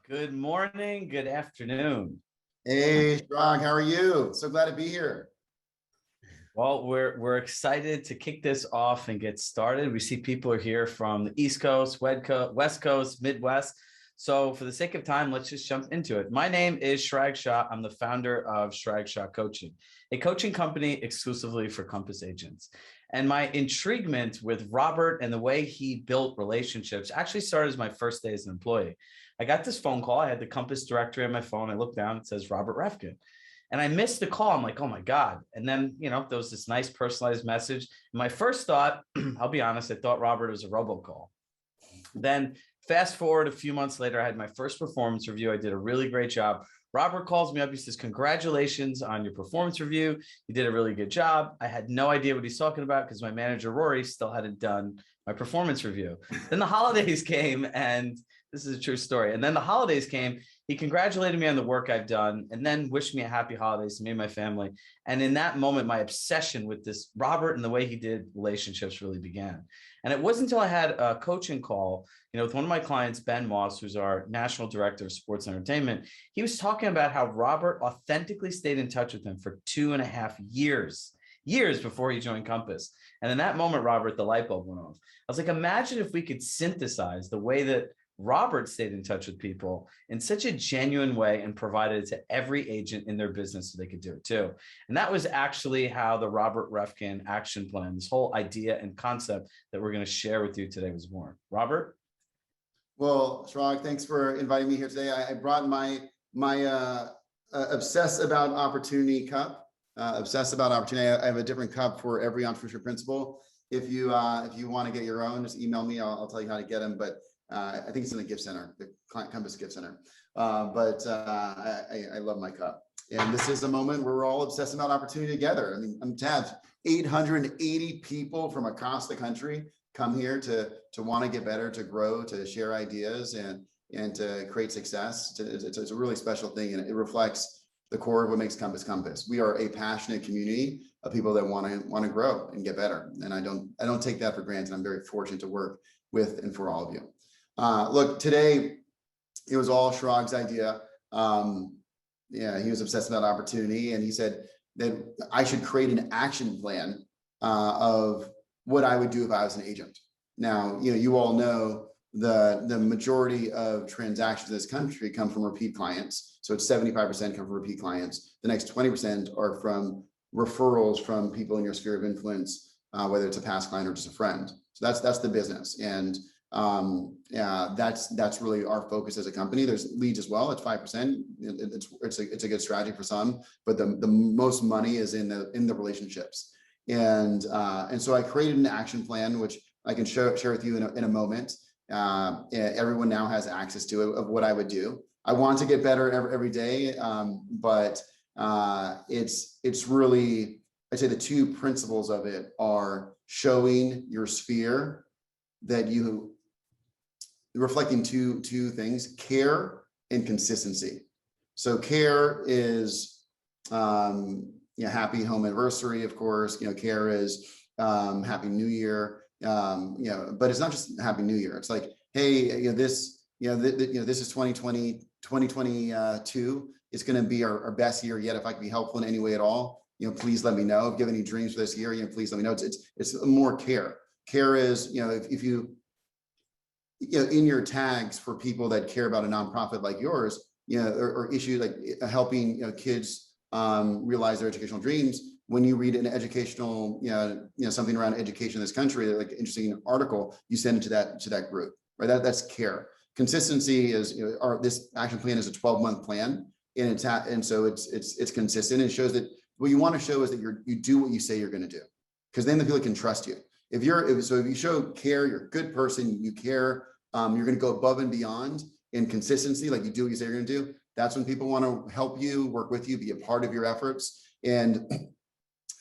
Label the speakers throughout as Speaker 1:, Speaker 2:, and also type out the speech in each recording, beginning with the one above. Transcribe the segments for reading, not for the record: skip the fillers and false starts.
Speaker 1: Good morning, good afternoon.
Speaker 2: Hey, Chirag, how are you? So glad to be here.
Speaker 1: Well, we're excited to kick this off and get started. We see people are here from the East Coast, West Coast, Midwest. So for the sake of time, let's just jump into it. My name is Chirag Shah. I'm the founder of Chirag Shah Coaching, a coaching company exclusively for Compass agents. And my intriguement with Robert and the way he built relationships actually started as my first day as an employee. I got this phone call. I had the Compass directory on my phone. I looked down, it says Robert Reffkin. And I missed the call. I'm like, oh my God. And then, there was this nice personalized message. My first thought, I'll be honest, I thought Robert was a robocall. Then fast forward a few months later, I had my first performance review. I did a really great job. Robert calls me up. He says, congratulations on your performance review. You did a really good job. I had no idea what he's talking about because my manager, Rory, still hadn't done my performance review. Then the holidays came, and this is a true story. And then the holidays came. He congratulated me on the work I've done and then wished me a happy holidays to me and my family. And in that moment, my obsession with this Robert and the way he did relationships really began. And it wasn't until I had a coaching call, with one of my clients, Ben Moss, who's our national director of sports entertainment. He was talking about how Robert authentically stayed in touch with him for 2.5 years before he joined Compass. And in that moment, Robert, the light bulb went off. I was like, imagine if we could synthesize the way that Robert stayed in touch with people in such a genuine way and provided it to every agent in their business so they could do it too. And that was actually how the Robert Reffkin action plan, this whole idea and concept that we're going to share with you today, was born. Robert?
Speaker 2: Well, Chirag, thanks for inviting me here today. I brought my Obsess About Opportunity cup. Obsess About Opportunity. I have a different cup for every entrepreneurship principle. If you want to get your own, just email me. I'll tell you how to get them. But I think it's in the gift center, the Client Compass gift center. I love my cup. And this is a moment where we're all obsessing about opportunity together. I mean, I'm to have 880 people from across the country come here to want to get better, to grow, to share ideas, and to create success. It's a really special thing, and it reflects the core of what makes Compass Compass. We are a passionate community of people that want to grow and get better, and I don't take that for granted. I'm very fortunate to work with and for all of you. Look, today it was all Chirag's idea. He was obsessed about opportunity, and he said that I should create an action plan of what I would do if I was an agent. Now, you all know the majority of transactions in this country come from repeat clients. So it's 75% come from repeat clients. The next 20% are from referrals from people in your sphere of influence, whether it's a past client or just a friend. So that's the business. And that's really our focus as a company. There's leads as well. It's 5%. It's a good strategy for some, but the most money is in the relationships. And so I created an action plan, which I can share with you in a moment. Everyone now has access to it, of what I would do. I want to get better every day, but it's really, I'd say the two principles of it are showing your sphere that you reflecting two things: care and consistency. So care is happy home anniversary, of course. Care is happy new year. But it's not just happy new year. It's like, hey, this is 2020, 2022. It's going to be our best year yet. If I can be helpful in any way at all, please let me know. If you have any dreams for this year, please let me know. It's more care. Care is, if you in your tags for people that care about a nonprofit like yours, or issues like helping kids realize their educational dreams. When you read an educational, something around education in this country, like an interesting article, you send it to that group, right? That's care. Consistency is, this action plan is a 12-month plan, and so it's consistent. It shows that what you want to show is that you do what you say you're going to do, because then the people can trust you. If you show care, you're a good person, you care, you're going to go above and beyond in consistency, like you do what you say you're going to do. That's when people want to help you, work with you, be a part of your efforts. And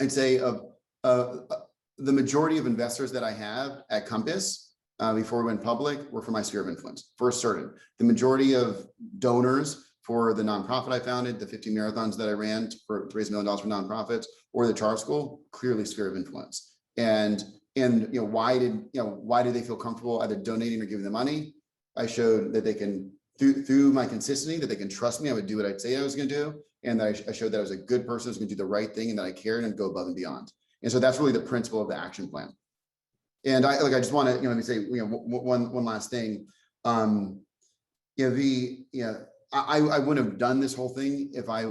Speaker 2: I'd say of the majority of investors that I have at Compass before we went public were from my sphere of influence, for certain. The majority of donors for the nonprofit I founded, the 50 marathons that I ran to raise $1 million for nonprofits, or the Charter School, clearly sphere of influence. And why did they feel comfortable either donating or giving the money? I showed that they can through my consistency, that they can trust me. I would do what I'd say I was going to do. And that I showed that I was a good person who's going to do the right thing and that I cared and go above and beyond. And so that's really the principle of the action plan. And I just want to, let me say, one last thing. I wouldn't have done this whole thing if I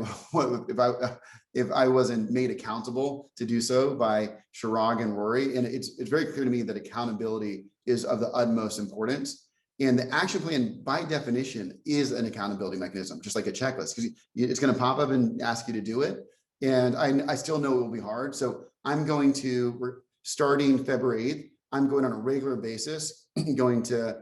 Speaker 2: wasn't made accountable to do so by Chirag and Rory. And it's very clear to me that accountability is of the utmost importance. And the action plan, by definition, is an accountability mechanism, just like a checklist, because it's going to pop up and ask you to do it. And I still know it will be hard. So we're starting February 8th. I'm going on a regular basis, going to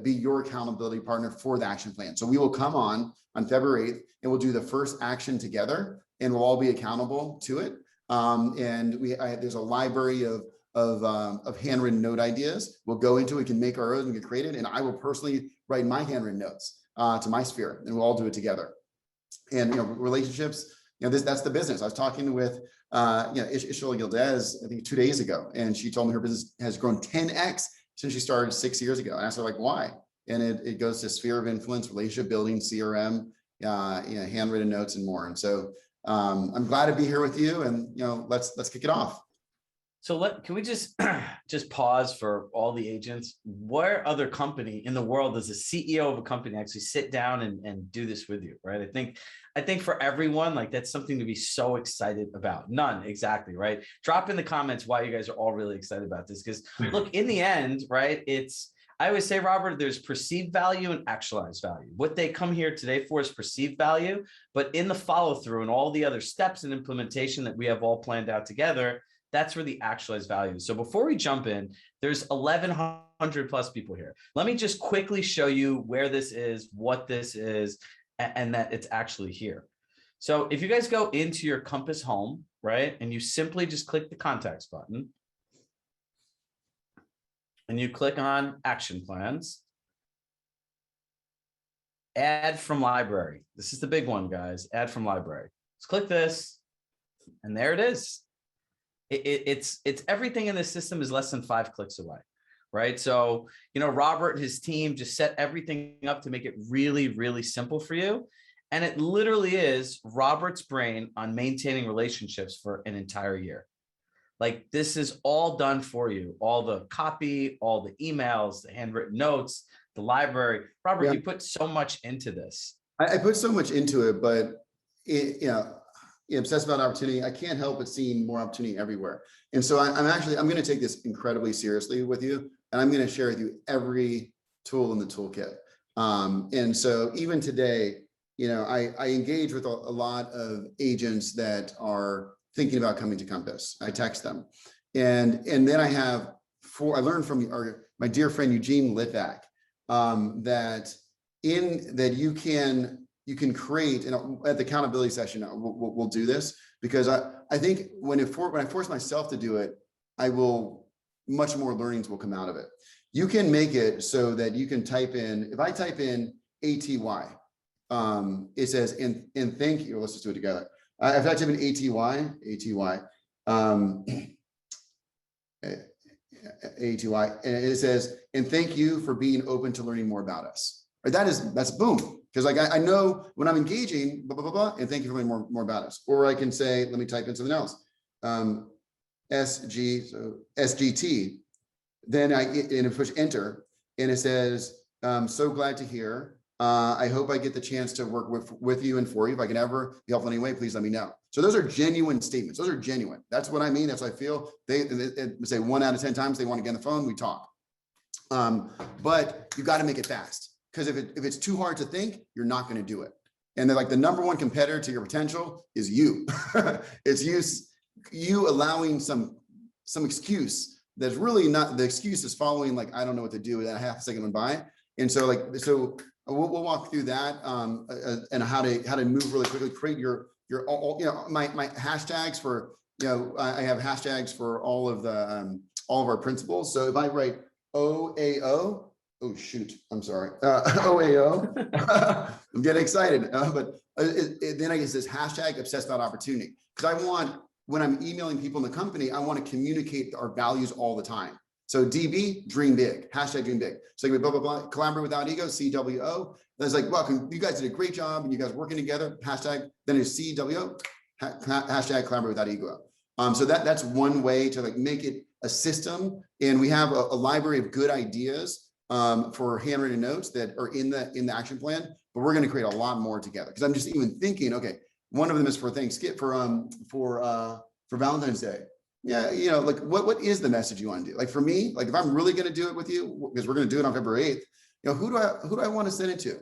Speaker 2: be your accountability partner for the action plan. So we will come on February 8th and we'll do the first action together and we'll all be accountable to it. There's a library of handwritten note ideas. We'll go into it, we can make our own, we can create it. And I will personally write my handwritten notes to my sphere and we'll all do it together. And, relationships, that's the business. I was talking with, Ishla Gildez, I think 2 days ago, and she told me her business has grown 10x since she started 6 years ago. And I asked her, like, why? And it goes to sphere of influence, relationship building, CRM, handwritten notes, and more. And so I'm glad to be here with you. And let's kick it off.
Speaker 1: So can we just pause for all the agents? What other company in the world does the CEO of a company actually sit down and do this with you, right? I think for everyone, like, that's something to be so excited about. None, exactly, right? Drop in the comments why you guys are all really excited about this. Because look, in the end, right, I always say, Robert, there's perceived value and actualized value. What they come here today for is perceived value, but in the follow through and all the other steps and implementation that we have all planned out together, that's where the actualized value is. So before we jump in, there's 1,100 plus people here. Let me just quickly show you where this is, what this is, and that it's actually here. So if you guys go into your Compass home, right, and you simply just click the contacts button, and you click on action plans, add from library. This is the big one, guys, add from library. Let's click this, and there it is. It's everything in this system is less than 5 clicks away, right? So, Robert and his team just set everything up to make it really, really simple for you. And it literally is Robert's brain on maintaining relationships for an entire year. Like, this is all done for you. All the copy, all the emails, the handwritten notes, the library. Robert, you put so much into this.
Speaker 2: I put so much into it, but obsessed about opportunity. I can't help but seeing more opportunity everywhere. And so I'm going to take this incredibly seriously with you. And I'm going to share with you every tool in the toolkit. And so even today, I engage with a lot of agents that are thinking about coming to Compass. I text them. And then I learned from my dear friend, Eugene Litvak, that you can create, and at the accountability session, we'll do this, because I think when I force myself to do it, much more learnings will come out of it. You can make it so that you can type in, if I type in ATY, it says, and thank you, let's just do it together. If I type in ATY, and it says, and thank you for being open to learning more about us. Right? That's boom. Because I know when I'm engaging, blah, blah, blah, blah, and thank you for learning more about us. Or I can say, let me type in something else. SGT. Then I push enter, and it says, so glad to hear. I hope I get the chance to work with you and for you. If I can ever be helpful in any way, please let me know. So those are genuine statements. Those are genuine. That's what I mean. That's what I feel. They say 1 out of 10 times they want to get on the phone, we talk. But you got to make it fast. Because if it's too hard to think, you're not going to do it. And they're like, the number one competitor to your potential is you. It's you allowing some excuse that's really not, the excuse is following, like, I don't know what to do, and a half a second went by. And so we'll walk through that and how to move really quickly, create your my hashtags for, I have hashtags for all of our principles. So if I write OAO, oh shoot, I'm sorry. OAO. I'm getting excited. But then I guess this hashtag obsessed about opportunity. Because when I'm emailing people in the company, I want to communicate our values all the time. So DB, dream big, hashtag dream big. So blah, blah, blah, collaborate without ego, CWO. Then it's like, welcome, you guys did a great job and you guys working together, hashtag, then it's CWO, hashtag collaborate without ego. So that's one way to like make it a system. And we have a library of good ideas for handwritten notes that are in the action plan, but we're going to create a lot more together. Because I'm just even thinking, okay, one of them is for Thanksgiving, for Valentine's Day. Yeah, you know, like what is the message you want to do? Like for me, like if I'm really going to do it with you, because we're going to do it on February 8th, you know, who do I want to send it to?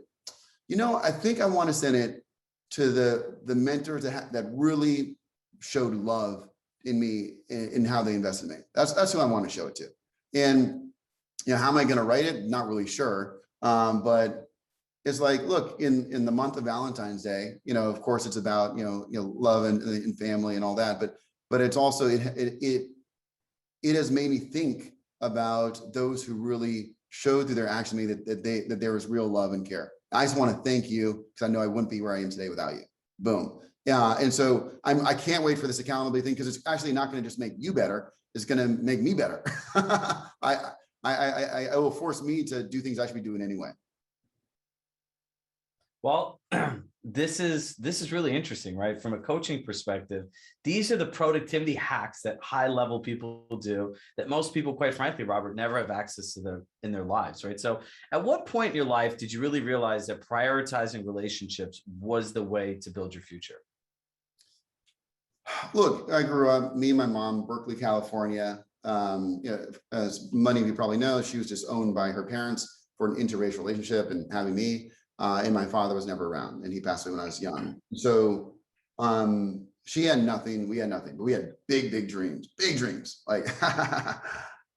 Speaker 2: You know, I think I want to send it to the mentors that really showed love in me in how they invested in me. That's who I want to show it to. And you know, how am I going to write it? Not really sure. But it's like, look, in the month of Valentine's Day, you know, of course, it's about you know love and family and all that, but it's also it has made me think about those who really showed through their action to me that there was real love and care. I just want to thank you because I know I wouldn't be where I am today without you. Boom. Yeah, and so I can't wait for this accountability thing because it's actually not going to just make you better. It's going to make me better. I will force me to do things I should be doing anyway.
Speaker 1: Well, this is really interesting, right? From a coaching perspective, these are the productivity hacks that high level people do that most people, quite frankly, Robert, never have access to in their lives, right? So at what point in your life did you really realize that prioritizing relationships was the way to build your future?
Speaker 2: Look, I grew up, me and my mom, Berkeley, California. You know, as many of you probably know, she was just owned by her parents for an interracial relationship and having me. And my father was never around, and he passed away when I was young. So she had nothing, we had nothing, but we had big dreams, Like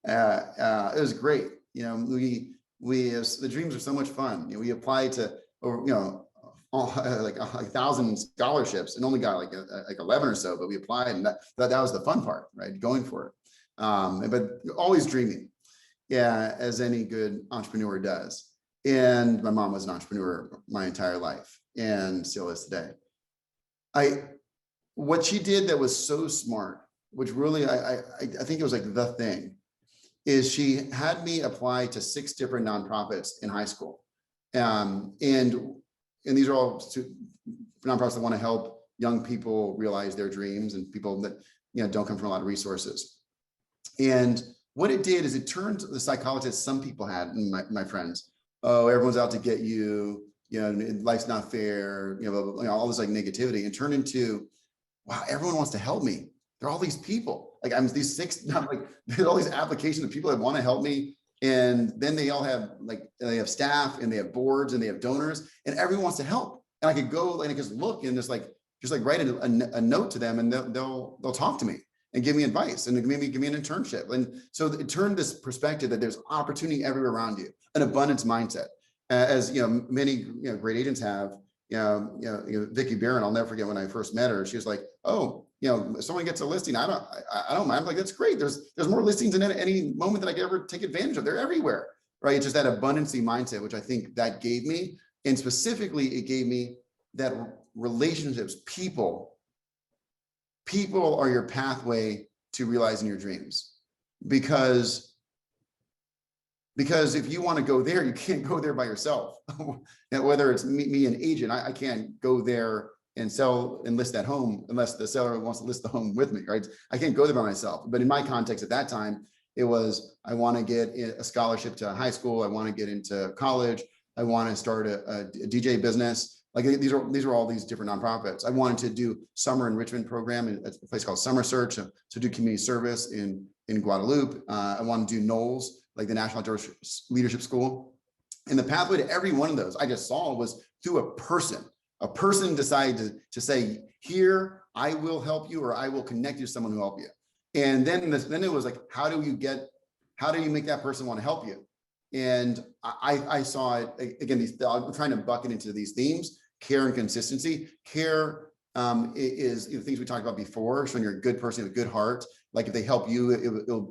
Speaker 2: it was great. You know, the dreams are so much fun. You know, we applied to, you know, like 1,000 scholarships and only got like 11 or so, but we applied, and that was the fun part, right? Going for it. But always dreaming, yeah, as any good entrepreneur does. And my mom was an entrepreneur my entire life and still is today. What she did that was so smart, which really I think it was like the thing, is she had me apply to 6 different nonprofits in high school. And these are all nonprofits that want to help young people realize their dreams and people that, you know, don't come from a lot of resources. And what it did is it turned the psychologists some people had, and my friends, oh, everyone's out to get you, you know, life's not fair, you know, all this like negativity, and turned into, wow, everyone wants to help me. There are all these people, like I'm these 6, not like there's all these applications of people that want to help me. And then they all have they have staff and they have boards and they have donors and everyone wants to help. And I could go and just look and just write a note to them and they'll talk to me and give me advice and maybe give me an internship. And so it turned this perspective that there's opportunity everywhere around you, an abundance mindset. As you know, many great agents have. Vicki Barron, I'll never forget when I first met her. She was like, "Oh, if someone gets a listing, I don't mind." I'm like, that's great. There's more listings in any moment that I could ever take advantage of. They're everywhere, right? It's just that abundancy mindset, which I think that gave me, and specifically, it gave me that relationships, people are your pathway to realizing your dreams, because if you want to go there, you can't go there by yourself. And whether it's me an agent, I can't go there and sell and list that home unless the seller wants to list the home with me, right? I can't go there by myself. But in my context at that time, it was, I want to get a scholarship to high school. I want to get into college. I want to start a DJ business. Like these are all these different nonprofits. I wanted to do summer enrichment program at a place called Summer Search to do community service in Guadalupe. I wanted to do Knowles, like the National Outdoor Leadership School. And the pathway to every one of those I just saw was through a person. A person decided to say, here, I will help you, or I will connect you to someone who will help you. And then it was like, how do you make that person want to help you? And I saw it again, I'm trying to bucket into these themes: care and consistency. Care is the things we talked about before. So when you're a good person, you have a good heart, like if they help you,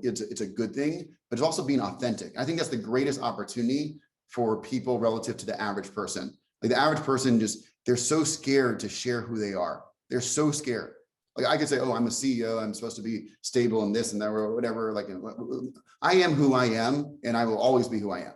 Speaker 2: it's a good thing, but it's also being authentic. I think that's the greatest opportunity for people relative to the average person. Like the average person they're so scared to share who they are. They're so scared. Like I could say, oh, I'm a CEO, I'm supposed to be stable in this and that or whatever. Like I am who I am, and I will always be who I am.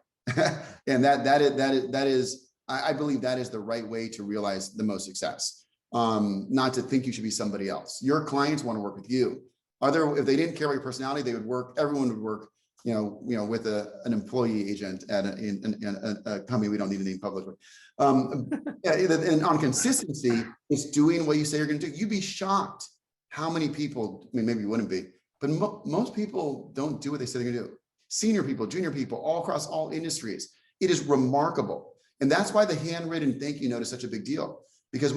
Speaker 2: And that is, I believe that is the right way to realize the most success. Not to think you should be somebody else. Your clients want to work with you. If they didn't care about your personality, they would work, everyone would work, with an employee agent at a company we don't need to name publicly. And on consistency, it's doing what you say you're going to do. You'd be shocked how many people, I mean, maybe you wouldn't be, but most people don't do what they say they're going to do. Senior people, junior people, all across all industries. It is remarkable. And that's why the handwritten thank you note is such a big deal. Because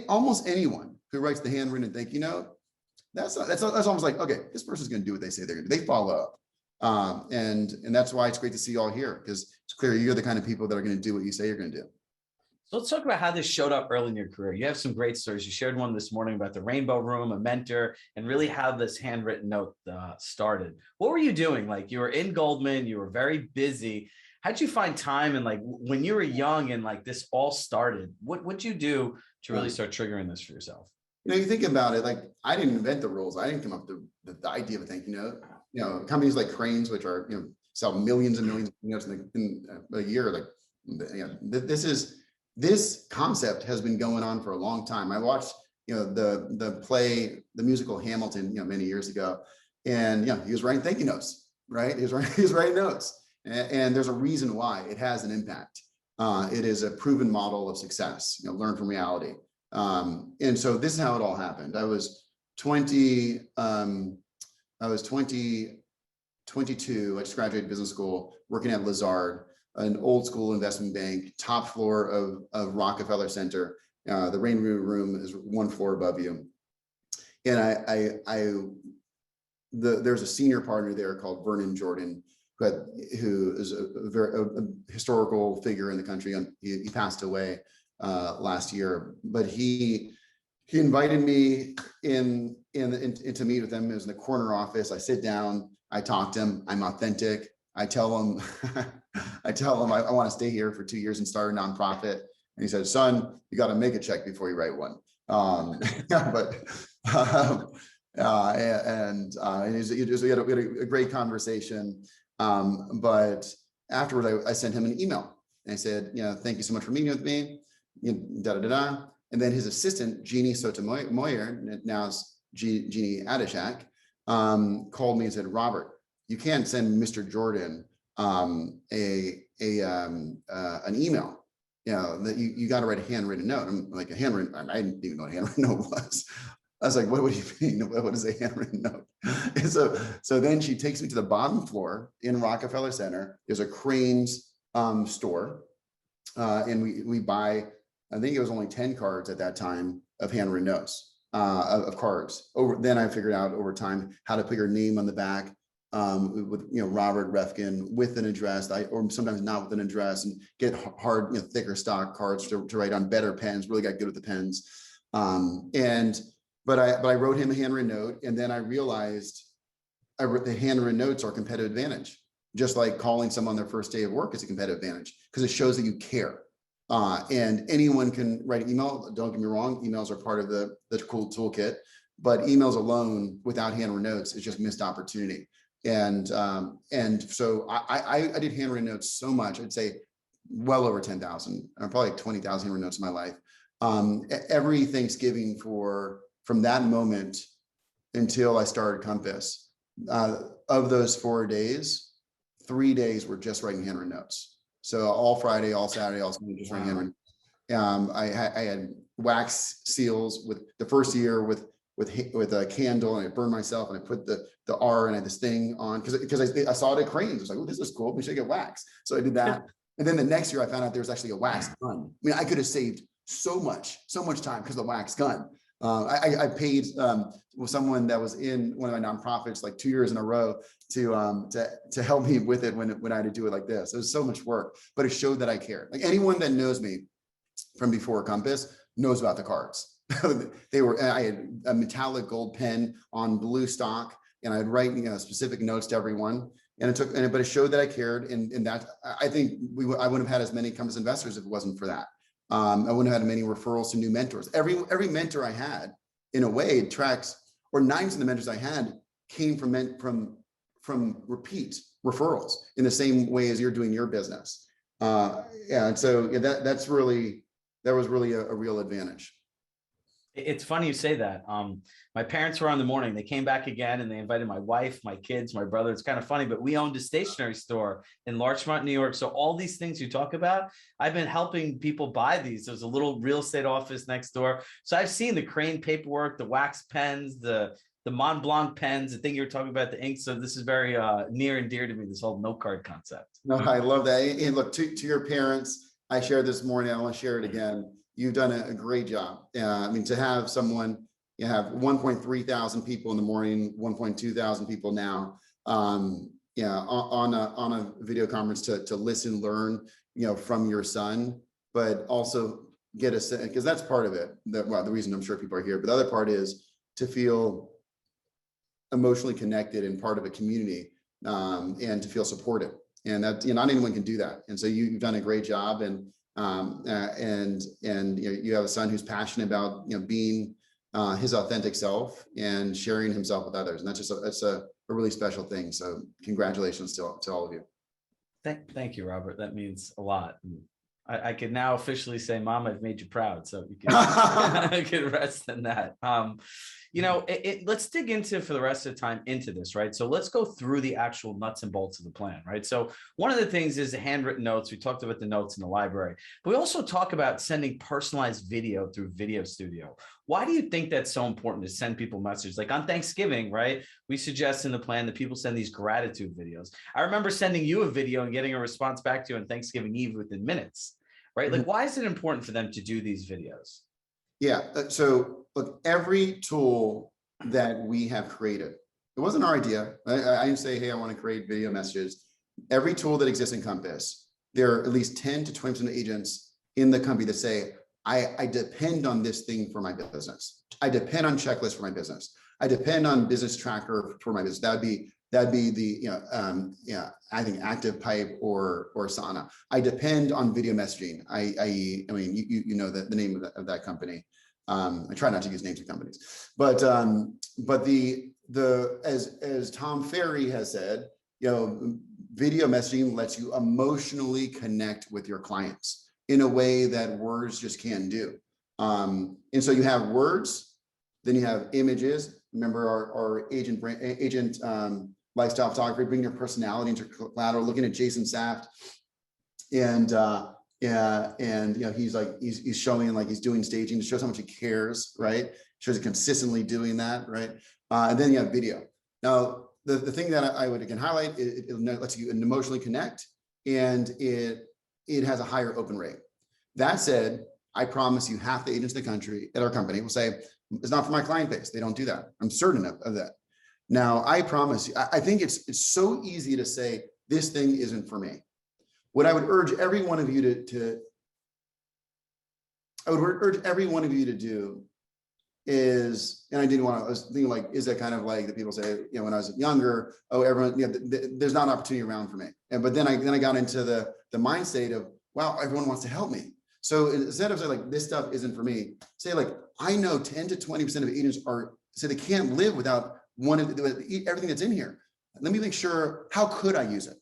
Speaker 2: almost anyone who writes the handwritten thank you note, that's almost like, okay, this person's going to do what they say they're going to do. They follow up. And that's why it's great to see you all here, because it's clear you're the kind of people that are going to do what you say you're going to do.
Speaker 1: So let's talk about how this showed up early in your career. You have some great stories. You shared one this morning about the Rainbow Room, a mentor, and really how this handwritten note started. What were you doing? Like, you were in Goldman, you were very busy. How'd you find time? And like, when you were young and like this all started, what'd you do to really start triggering this for yourself?
Speaker 2: You think about it, like I didn't invent the rules. I didn't come up with the idea of a thank you note. Companies like Cranes, which are, sell millions and millions of notes in a year. Like, this concept has been going on for a long time. I watched, the musical Hamilton, many years ago, and he was writing thank you notes, right? He was writing notes, and there's a reason why it has an impact. It is a proven model of success. Learn from reality. And so this is how it all happened. I was 22. I just graduated business school, working at Lazard, an old school investment bank, top floor of Rockefeller Center. The Rainbow Room is one floor above you. And there's a senior partner there called Vernon Jordan, who is a historical figure in the country. He passed away last year, but he invited me in to meet with him. It was in the corner office. I sit down, I talk to him, I'm authentic. I tell him, I want to stay here for 2 years and start a nonprofit. And he said, son, you got to make a check before you write one. We had a great conversation. But afterward, I sent him an email and I said, thank you so much for meeting with me. And then his assistant, Jeannie Sotomayor, now is Jeannie Adishak, called me and said, Robert, you can't send Mr. Jordan an email. That you got to write a handwritten note. I'm like, a handwritten, I didn't even know what a handwritten note was. I was like, what do you mean? What is a handwritten note? And so then she takes me to the bottom floor in Rockefeller Center. There's a Cranes store. And we buy, I think it was only 10 cards at that time of handwritten notes, of cards. Then I figured out over time how to put your name on the back, with Robert Reffkin with an address, or sometimes not with an address, and get hard, thicker stock cards to write on, better pens. Really got good with the pens. But I wrote him a handwritten note, and then I realized the handwritten notes are a competitive advantage. Just like calling someone their first day of work is a competitive advantage, because it shows that you care. And anyone can write an email. Don't get me wrong, emails are part of the cool toolkit, but emails alone without handwritten notes is just missed opportunity. And so I did handwritten notes so much, I'd say well over 10,000, probably like 20,000 handwritten notes in my life. Every Thanksgiving from that moment until I started Compass, of those 4 days, 3 days were just writing handwritten notes. So all Friday, all Saturday, all Sunday, just writing handwritten. I had wax seals with the first year with a candle, and I burned myself, and I put the R, and I had this thing on because I saw it at Cranes. I was like, oh, this is cool. We should get wax. So I did that. And then the next year I found out there was actually a wax gun. I mean, I could have saved so much time because of the wax gun. I paid someone that was in one of my nonprofits like 2 years in a row to help me with it when I had to do it like this. It was so much work, but it showed that I cared. Like, anyone that knows me from before Compass knows about the cards. I had a metallic gold pen on blue stock, and I'd write specific notes to everyone. But it showed that I cared, and that I think I wouldn't have had as many Compass investors if it wasn't for that. I wouldn't have had many referrals to new mentors. Every mentor I had in a way it tracks, or 90% of the mentors I had came from repeat referrals in the same way as you're doing your business. Yeah, and so yeah, that was really a real advantage.
Speaker 1: It's funny you say that. My parents were on the morning. They came back again and they invited my wife, my kids, my brother. It's kind of funny, but we owned a stationery store in Larchmont, New York. So all these things you talk about, I've been helping people buy these. There's a little real estate office next door. So I've seen the Crane paperwork, the wax pens, the Mont Blanc pens, the thing you were talking about, the ink. So this is very near and dear to me, this whole note card concept.
Speaker 2: No, I love that. And look, to your parents, I shared this morning, I want to share it again. You've done a great job. I mean, to have someone, you have 1.3 thousand people in the morning, 1.2 thousand people now, yeah, on a video conference to listen, learn, from your son, but also get a, because that's part of it. Well, the reason I'm sure people are here, but the other part is to feel emotionally connected and part of a community, and to feel supported. And that, not anyone can do that. And so you've done a great job. And you have a son who's passionate about being his authentic self and sharing himself with others, and that's a really special thing. So congratulations to all of you.
Speaker 1: Thank you, Robert. That means a lot. I can now officially say, Mom, I've made you proud. So you can rest in that. Let's dig into, for the rest of the time, into this, right? So let's go through the actual nuts and bolts of the plan, right? So one of the things is the handwritten notes. We talked about the notes in the library, but we also talk about sending personalized video through Video Studio. Why do you think that's so important to send people messages? Like on Thanksgiving, right? We suggest in the plan that people send these gratitude videos. I remember sending you a video and getting a response back to you on Thanksgiving Eve within minutes, right? Like, why is it important for them to do these videos?
Speaker 2: Yeah. So look, every tool that we have created, it wasn't our idea. I didn't say, hey, I want to create video messages. Every tool that exists in Compass, there are at least 10 to 20% of agents in the company that say, I depend on this thing for my business. I depend on checklists for my business. I depend on business tracker for my business. That'd be the I think Active Pipe or Sana. I depend on video messaging. I mean you know the name of that company. I try not to use names of companies, but as Tom Ferry has said, video messaging lets you emotionally connect with your clients in a way that words just can't do. And so you have words, then you have images. Remember our agent lifestyle photography, bring your personality into collateral, looking at Jason Saft. And he's showing, like, he's doing staging to show how much he cares, right? Shows it consistently doing that, right? And then you have video. Now, the thing that I would again highlight, it lets you emotionally connect, and it has a higher open rate. That said, I promise you half the agents in the country at our company will say, it's not for my client base. They don't do that. I'm certain of that. Now, I promise you, I think it's so easy to say, this thing isn't for me. What I would urge every one of you to do is, and I was thinking, like, is that kind of like the people say, when I was younger, oh, everyone, there's not an opportunity around for me. But then I got into the mind state of, wow, everyone wants to help me. So instead of saying, like, this stuff isn't for me, say, like, I know 10 to 20% of agents say they can't live without everything that's in here. Let me make sure, how could I use it?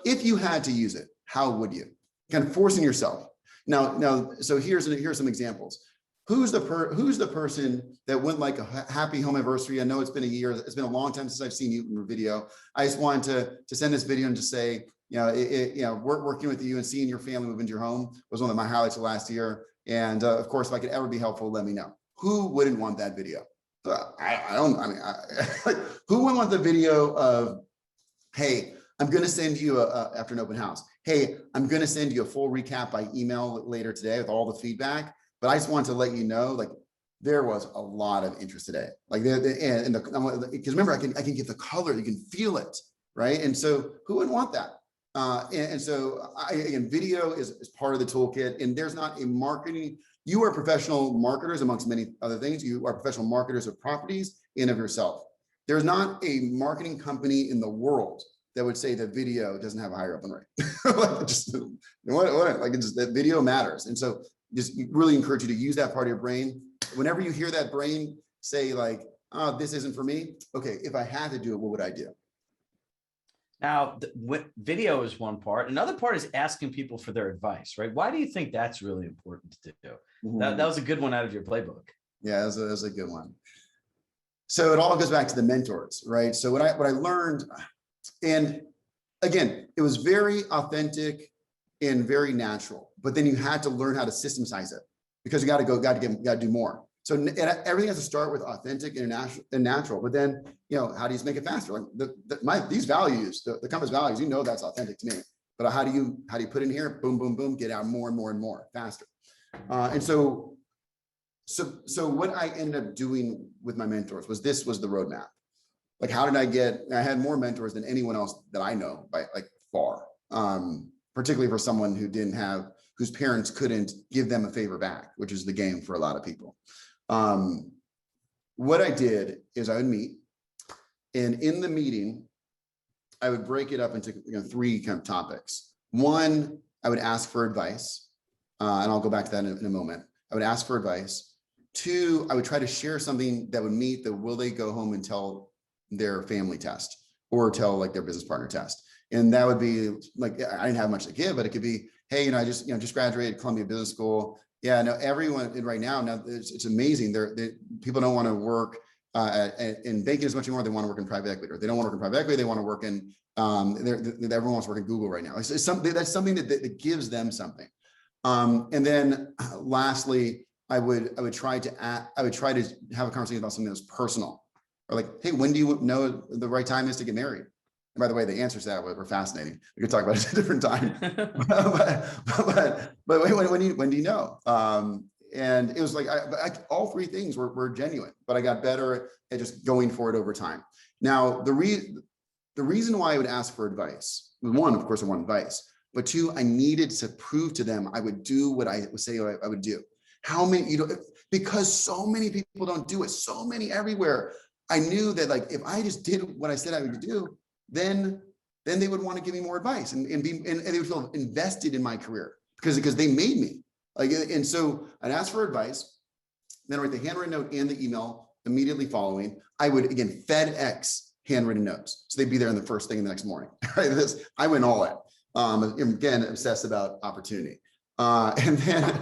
Speaker 2: If you had to use it, how would you? Kind of forcing yourself. Now, so here's some examples. Who's the person that wouldn't like a happy home anniversary? I know it's been a year. It's been a long time since I've seen you in a video. I just wanted to send this video and to say, working with you and seeing your family move into your home was one of my highlights of last year. And of course, if I could ever be helpful, let me know. Who wouldn't want that video? Who wouldn't want the video of, hey, I'm going to send you after an open house. Hey, I'm going to send you a full recap by email later today with all the feedback. But I just want to let you know, like, there was a lot of interest today. Like, because remember, I can get the color, you can feel it, right? And so, who wouldn't want that? And so, again, video is part of the toolkit, and there's not a marketing. You are professional marketers amongst many other things. You are professional marketers of properties and of yourself. There's not a marketing company in the world that would say that video doesn't have a higher open rate. That video matters. And so just really encourage you to use that part of your brain. Whenever you hear that brain, say like, oh, this isn't for me. Okay, if I had to do it, what would I do?
Speaker 1: Now, video is one part. Another part is asking people for their advice, right? Why do you think that's really important to do? That was a good one out of your playbook.
Speaker 2: Yeah, that was a good one. So it all goes back to the mentors, right? So what I learned, and again, it was very authentic and very natural, but then you had to learn how to systematize it because you got to do more. So everything has to start with authentic and natural, but then, how do you make it faster? Like these values, the compass values, that's authentic to me, but how do you put in here? Boom, boom, boom, get out more and more and more faster. And so what I ended up doing with my mentors was the roadmap. Like, how did I had more mentors than anyone else that I know by like far, particularly for someone whose parents couldn't give them a favor back, which is the game for a lot of people. What I did is I would meet, and in the meeting, I would break it up into 3 kind of topics. One, I would ask for advice, and I'll go back to that in a moment. I would ask for advice. 2, I would try to share something that would meet the will they go home and tell their family test or tell like their business partner test. And that would be like, I didn't have much to give, but it could be, hey, I just graduated Columbia Business School. Yeah, no, everyone right now it's amazing. People don't want to work in banking as much anymore. They want to work in private equity, or they don't want to work in private equity. They want to work in everyone wants to work in Google right now. It's something that gives them something. And then lastly, I would try to have a conversation about something that was personal, or like, hey, when do you know the right time is to get married? And by the way, the answers to that were fascinating. We could talk about it at a different time. but when do you know? And it was like, all 3 things were genuine, but I got better at just going for it over time. Now, the reason why I would ask for advice, 1, of course, I want advice, but 2, I needed to prove to them I would do what I would say I would do. How many, because so many people don't do it, so many everywhere. I knew that like, if I just did what I said I would do, then they would want to give me more advice and they would feel invested in my career because they made me. Like, and so I'd ask for advice, then write the handwritten note and the email immediately following. I would, again, FedEx handwritten notes. So they'd be there in the first thing the next morning. Right? I went all in. Again, obsessed about opportunity. And then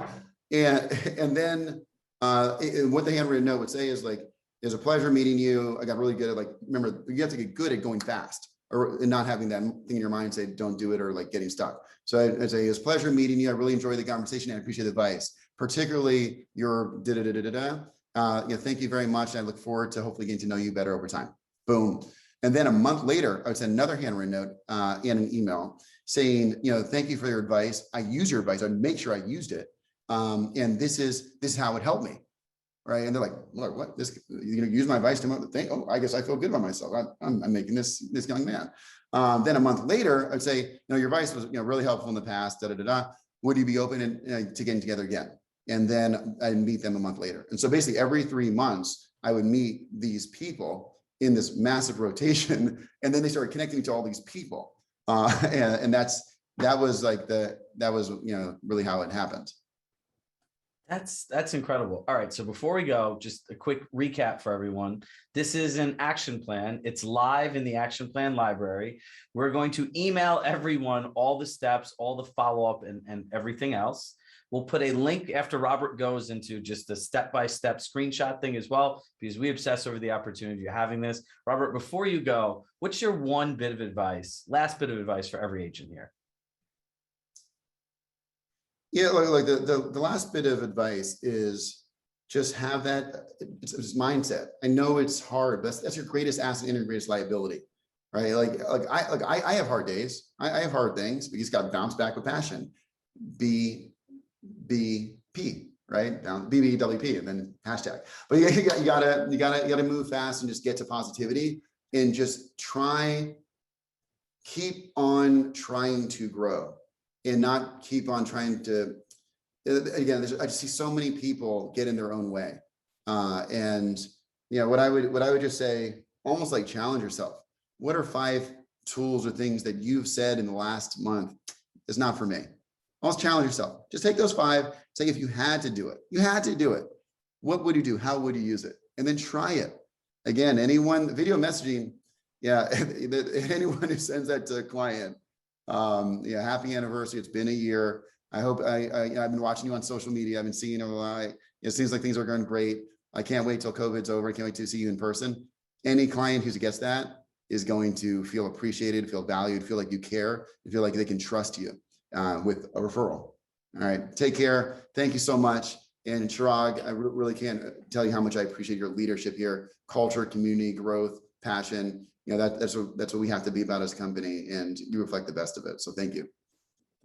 Speaker 2: what the handwritten note would say is like, it was a pleasure meeting you. I got really good at like, remember, you have to get good at going fast or not having that thing in your mind say, don't do it, or like getting stuck. So I'd say, it was a pleasure meeting you. I really enjoyed the conversation and I appreciate the advice, particularly your thank you very much. I look forward to hopefully getting to know you better over time. Boom. And then a month later, I would send another handwritten note and an email saying, thank you for your advice. I use your advice. I'd make sure I used it. And this is how it helped me. Right. And they're like, look, what you're going to use my advice to think, oh, I guess I feel good about myself. I'm making this young man. Then a month later, I'd say, your advice was, really helpful in the past, Would you be open to getting together again? And then I'd meet them a month later. And so basically every 3 months, I would meet these people in this massive rotation. And then they started connecting to all these people. And that was really how it happened.
Speaker 1: That's incredible. All right. So before we go, just a quick recap for everyone. This is an action plan. It's live in the action plan library. We're going to email everyone all the steps, all the follow-up and everything else. We'll put a link after Robert goes into just a step-by-step screenshot thing as well, because we obsess over the opportunity of having this. Robert, before you go, what's your last bit of advice for every agent here?
Speaker 2: Yeah, like the last bit of advice is just have that it's mindset. I know it's hard, but that's your greatest asset and your greatest liability, right? I have hard days. I have hard things, but you just got to bounce back with passion. BBP, right? Down BBWP and then hashtag. But you gotta move fast and just get to positivity and just keep on trying to grow. And not keep on trying to, again, I just see so many people get in their own way. What I would just say, almost like challenge yourself. What are 5 tools or things that you've said in the last month is not for me? Almost challenge yourself. Just take those 5, say if you had to do it, what would you do? How would you use it? and then try it. Again, anyone, video messaging, yeah, anyone who sends that to a client, yeah, happy anniversary. It's been a year. I hope I've been watching you on social media. I've been seeing you a lot. It seems like things are going great. I can't wait till COVID's over. I can't wait to see you in person. Any client who gets that is going to feel appreciated, feel valued, feel like you care, and feel like they can trust you with a referral. All right, take care. Thank you so much. And Chirag, I really can't tell you how much I appreciate your leadership here, culture, community, growth, passion. You know, that's what we have to be about as a company, and you reflect the best of it. So thank you.